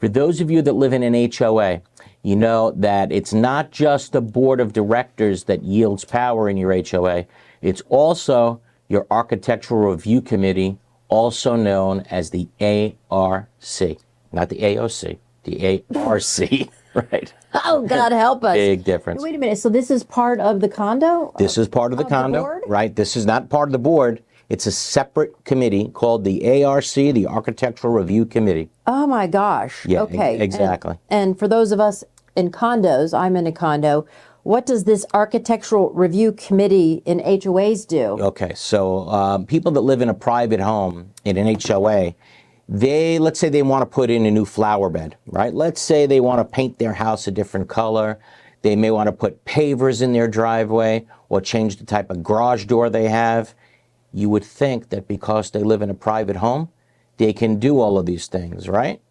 For those of you that live in an HOA, you know that it's not just the board of directors that yields power in your HOA. It's also your architectural review committee, also known as the ARC, not the AOC, the ARC, right? Oh, God help us. Big difference. Wait a minute. So this is part of the condo? This is part of the condo, board? right? This is not part of the board. It's a separate committee called the ARC, the Architectural Review Committee. Oh, my gosh. Yeah, okay. exactly. And for those of us in condos, I'm in a condo, what does this Architectural Review Committee in HOAs do? Okay, so people that live in a private home in an HOA, let's say they want to put in a new flower bed, right? Let's say they want to paint their house a different color. They may want to put pavers in their driveway or change the type of garage door they have. You would think that because they live in a private home, they can do all of these things, right?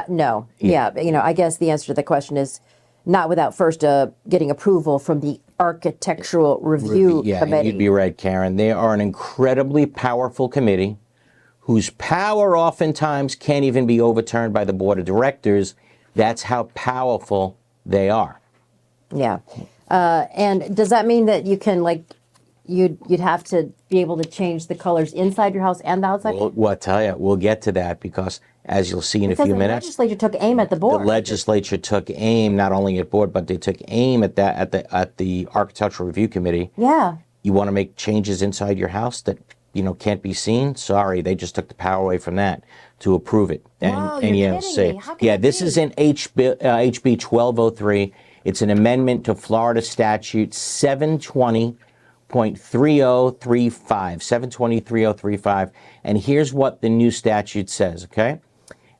No. Yeah. I guess the answer to the question is not without first getting approval from the Architectural Review Committee. You'd be right, Karen. They are an incredibly powerful committee whose power oftentimes can't even be overturned by the board of directors. That's how powerful they are. Yeah. And does that mean that you can, you'd have to be able to change the colors inside your house and the outside? Well, I tell you, we'll get to that because, as you'll see in a few minutes, the legislature took aim at the board. The legislature took aim not only at board, but they took aim at the Architectural Review Committee. Yeah. You want to make changes inside your house that can't be seen? Sorry, they just took the power away from that to approve it. Wow, you're kidding me. How can Yeah, that this be? is in HB 1203. It's an amendment to Florida Statute 720.3035, 720.3035. And here's what the new statute says, okay?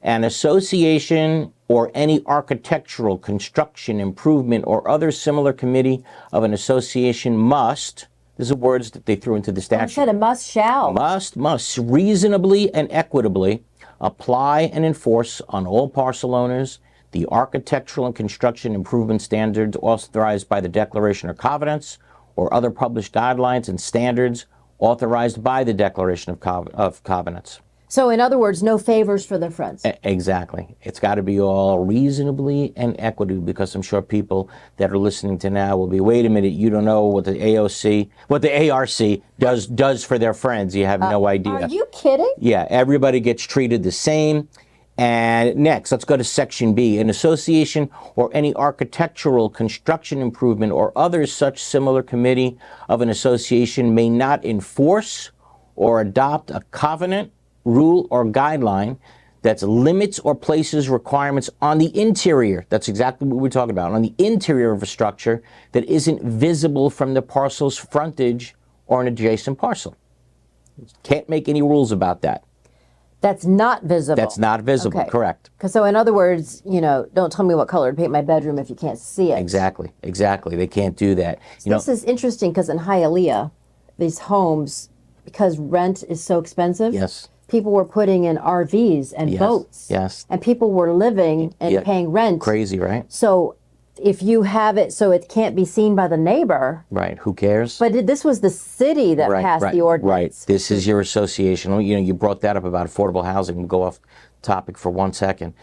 An association or any architectural, construction, improvement, or other similar committee of an association must, these are words that they threw into the statute. I said a must shall. Must reasonably and equitably apply and enforce on all parcel owners the architectural and construction improvement standards authorized by the Declaration of Covenants or other published guidelines and standards authorized by the Declaration of Covenants. So in other words, no favors for their friends. Exactly. It's got to be all reasonably and equitably, because I'm sure people that are listening to now will be, wait a minute, you don't know what the ARC does for their friends. You have no idea. Are you kidding? Yeah, everybody gets treated the same. And next, let's go to Section B. An association or any architectural, construction improvement or other such similar committee of an association may not enforce or adopt a covenant, rule, or guideline that limits or places requirements on the interior. That's exactly what we're talking about. On the interior of a structure that isn't visible from the parcel's frontage or an adjacent parcel. Can't make any rules about that. That's not visible. That's not visible, okay. Correct. So in other words, don't tell me what color to paint my bedroom if you can't see it. Exactly. They can't do that. This is interesting because in Hialeah, these homes, because rent is so expensive, yes, people were putting in RVs and boats. Yes. And people were living and paying rent. Crazy, right? So if you have it so it can't be seen by the neighbor. Right. Who cares? But this was the city that passed the ordinance. Right. This is your association. You brought that up about affordable housing. We'll go off topic for 1 second.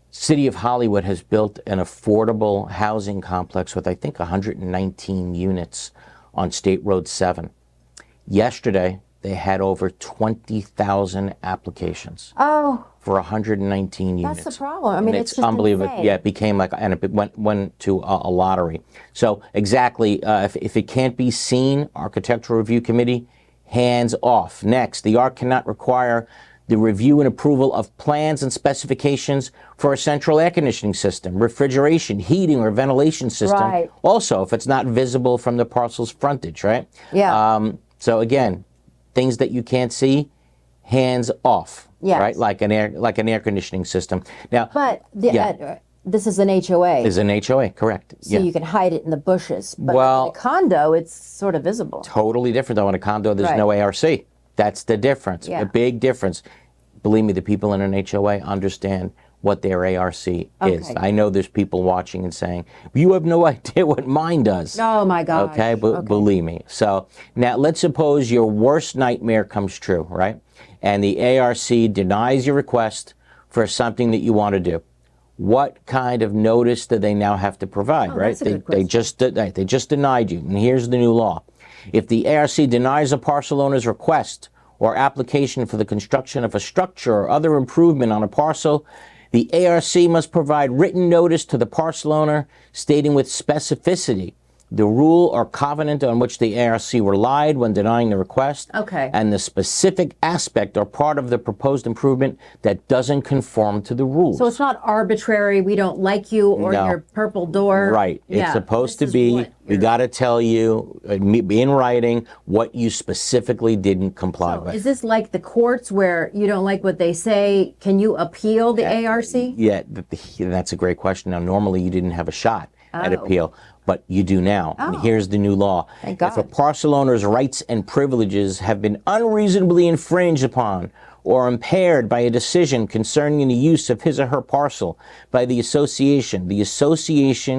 City of Hollywood has built an affordable housing complex with, I think, 119 units on State Road 7. Yesterday, they had over 20,000 applications. Oh. For 119 units. That's the problem. I mean, it's just unbelievable. insane. Yeah, it became and it went to a lottery. So exactly, if it can't be seen, Architectural Review Committee, hands off. Next, the ARC cannot require the review and approval of plans and specifications for a central air conditioning system, refrigeration, heating, or ventilation system. Right. Also, if it's not visible from the parcel's frontage, right? Yeah. So again, things that you can't see, hands off. Yes. Right, like an air conditioning system. Now, but this is an HOA. Is an HOA, correct? So you can hide it in the bushes. But well, in a condo, it's sort of visible. Totally different, though. In a condo, there's no ARC. That's the difference. Yeah. A big difference. Believe me, the people in an HOA understand what their ARC is. I know there's people watching and saying, you have no idea what mine does. Oh, my God. Okay, but believe me. So now let's suppose your worst nightmare comes true, right? And the ARC denies your request for something that you want to do. What kind of notice do they now have to provide, right? That's a good question. They just denied you, and here's the new law. If the ARC denies a parcel owner's request or application for the construction of a structure or other improvement on a parcel, the ARC must provide written notice to the parcel owner stating with specificity the rule or covenant on which the ARC relied when denying the request, Okay. and the specific aspect or part of the proposed improvement that doesn't conform to the rules. So it's not arbitrary, we don't like you or No. your purple door. Right. Yeah, It's supposed to this is be, what we you're- got to tell you in writing what you specifically didn't comply with. Is this like the courts where you don't like what they say? Can you appeal the ARC? Yeah, that's a great question. Now, normally you didn't have a shot at Oh. appeal, but you do now. And here's the new law. Thank If a God. parcel owner's rights and privileges have been unreasonably infringed upon or impaired by a decision concerning the use of his or her parcel by the association,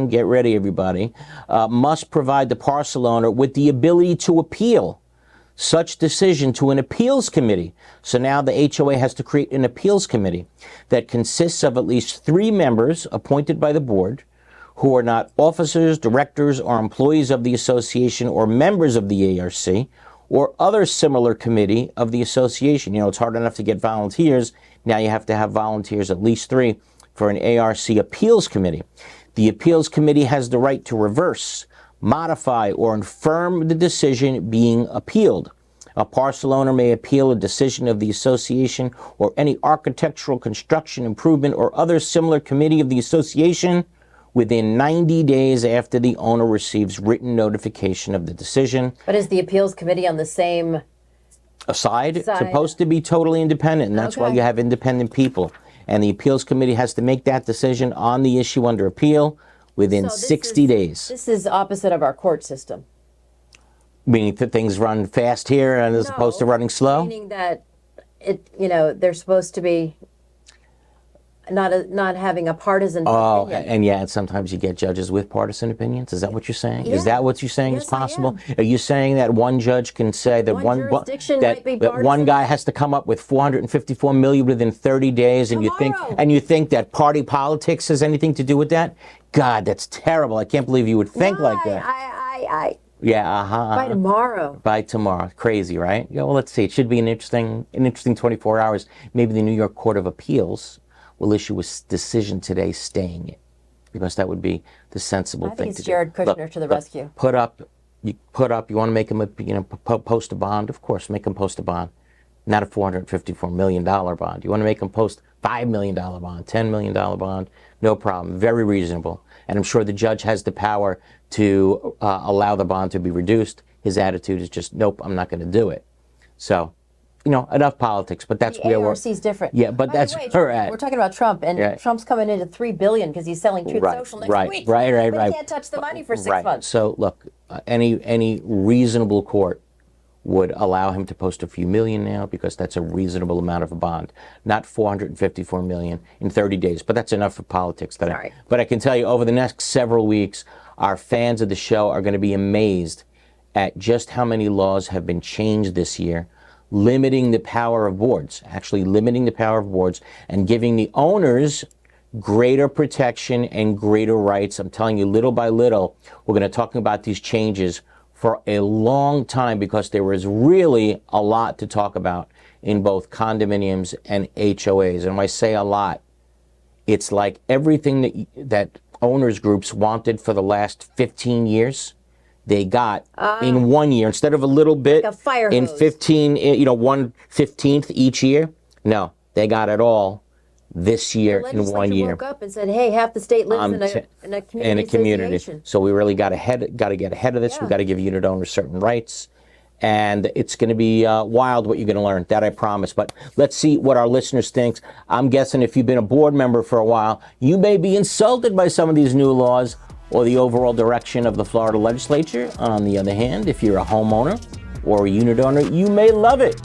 get ready everybody, must provide the parcel owner with the ability to appeal such decision to an appeals committee. So now the HOA has to create an appeals committee that consists of at least 3 members appointed by the board who are not officers, directors, or employees of the association or members of the ARC or other similar committee of the association. You know, it's hard enough to get volunteers. Now you have to have volunteers, at least 3, for an ARC appeals committee. The appeals committee has the right to reverse, modify, or infirm the decision being appealed. A parcel owner may appeal a decision of the association or any architectural construction improvement or other similar committee of the association within 90 days after the owner receives written notification of the decision. But is the appeals committee on the same? It's supposed to be totally independent, and that's why Okay. you have independent people. And the appeals committee has to make that decision on the issue under appeal within So this 60 days. This is opposite of our court system. Meaning that things run fast here and as opposed to running slow? Meaning that they're supposed to be not having a partisan opinion. And yeah, and sometimes you get judges with partisan opinions. Is that what you're saying? Is that what you're saying is Yes, I possible? am. Are you saying that one judge can say that One jurisdiction that, might be that one partisan? guy has to come up with $454 million within 30 days, and Tomorrow. you think that party politics has anything to do with that? God, that's terrible. I can't believe you would think like that. Yeah, By tomorrow. By tomorrow. Crazy, right? Yeah, well, let's see. It should be an interesting 24 hours. Maybe the New York Court of Appeals will issue a decision today staying it, because that would be the sensible I thing think to it's do. Jared Kushner to the rescue. You want to make him post a bond? Of course, make him post a bond. Not a $454 million bond. You want to make him post $5 million bond, $10 million bond? No problem. Very reasonable. And I'm sure the judge has the power to allow the bond to be reduced. His attitude is just, nope, I'm not going to do it. So, enough politics, but that's where we're... ARC's different. Yeah, but By the that's way, where we're at. We're talking about Trump, and Yeah. Trump's coming into $3 billion because he's selling Truth Social next week. Right. But he can't touch the money for 6 months. So look, any reasonable court would allow him to post a few million now, because that's a reasonable amount of a bond, not $454 million in 30 days. But that's enough for politics today. Right. But I can tell you, over the next several weeks, our fans of the show are going to be amazed at just how many laws have been changed this year, limiting the power of boards, and giving the owners greater protection and greater rights. I'm telling you, little by little, we're going to talk about these changes for a long time, because there is really a lot to talk about in both condominiums and HOAs. And when I say a lot, it's like everything that owners groups wanted for the last 15 years, they got in 1 year. Instead of a little bit, Like a fire in hose. 15, 1/15 each year. No, they got it all this year in 1 Legislature year. woke up and said, "Hey, half the state lives in a community association." So we really got to get ahead of this. Yeah. We got to give unit owners certain rights, and it's going to be wild what you're going to learn. That I promise. But let's see what our listeners think. I'm guessing if you've been a board member for a while, you may be insulted by some of these new laws or the overall direction of the Florida legislature. On the other hand, if you're a homeowner or a unit owner, you may love it.